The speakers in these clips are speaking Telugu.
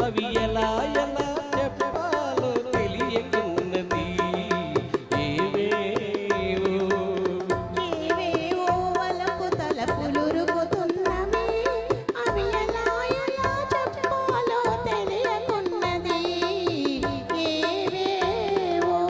అవి ఎలా ఎలా చెప్పాలో తెలియకున్నది ఏవేవో వలపు తలపులురుగుతున్నవి అవి ఎలా ఎలా చెప్పాలో తెలియకున్నది ఏవేవో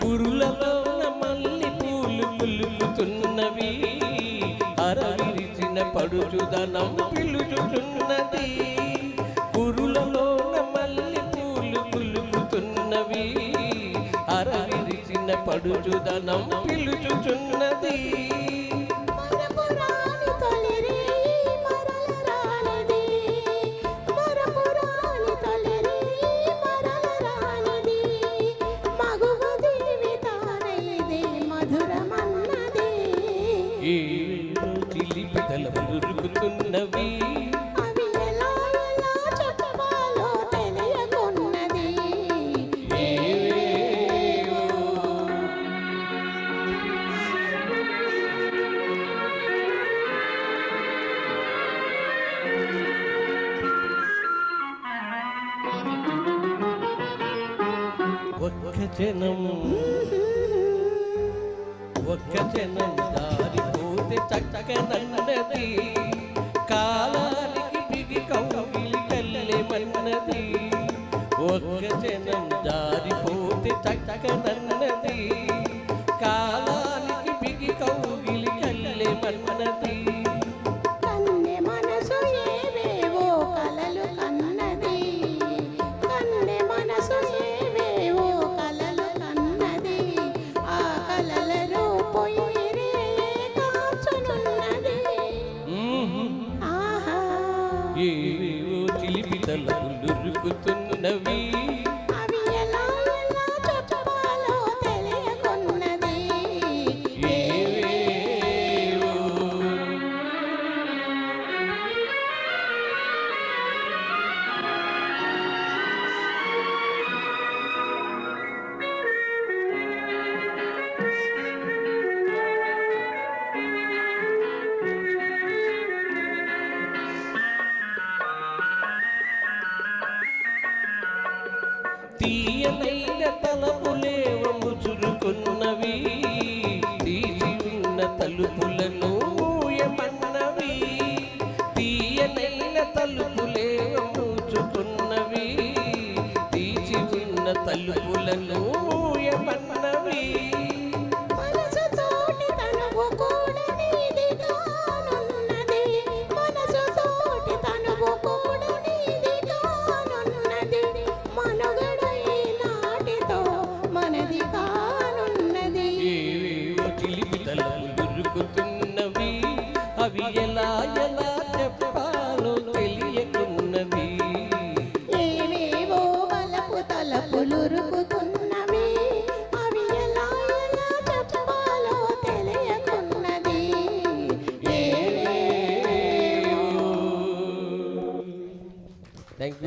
పురులలోన మల్లి పూలు పులుకుతున్నవి అరవిరిచిన పడుచుదనం పిలుచుచున్నది పురులలోన మల్లి పూలు పులుకుతున్నవి అరవిరిచిన పడుచుదనం పిలుచుచున్నది మరపురాని తొలిరేయి మరలరానిది మరపురాని తొలిరేయి మరలరానిది మగువ జీవితానైది మధురమన్నది ఏవేవో చిలిపి తలపులురుకుతున్నవి అవి ఎలా ఎలా చెప్పాలో తెలియకున్నది ఒక్క జనం దారిపోతే చక్కనన్నది కాలానికి బిగి కౌగిలి కల్లెమన్నది ఒక్క జనం దారిపోతే చక్కనన్నది కాలానికి బిగి కౌగిలి కల్లెమన్నది కన్నె మనసు ఏవేవో కలలు కన్నది కన్నె మనసు ఏవేవో కలలు కన్నది ఆ కలల రూపు ఏరే కాచునున్నది ఆహా ఏవేవో చిలిపి తలపులురుకుతున్నవి అవి ఎలా ఎలా చెప్పాలో తెలియకున్నది ఏవేవో తీయనైన తలపులేవ ముసురుకున్నవి తీసి ఉన్న తలుపులను మూయమన్నవి తీయనైన తలుపులేవ ముసుకున్నవి తీసి ఉన్న తలుపులను మూయమన్నవి మనసుతోటి తనువు కూడా నీది కానున్నది మనసుతోటి తనువు కూడా నీది కానున్నది మనుగడ ఈనాటితో మనది కానున్నది ఏవేవో చిలిపి తలపులురుకుతున్నవి అవి ఎలా ఎలా చెప్పాలో తెలియకున్నది ఏవేవో వలపు తలపులురుగుతున్నవి అవి ఎలా ఎలా చెప్పాలో తెలియకున్నది థ్యాంక్ యూ.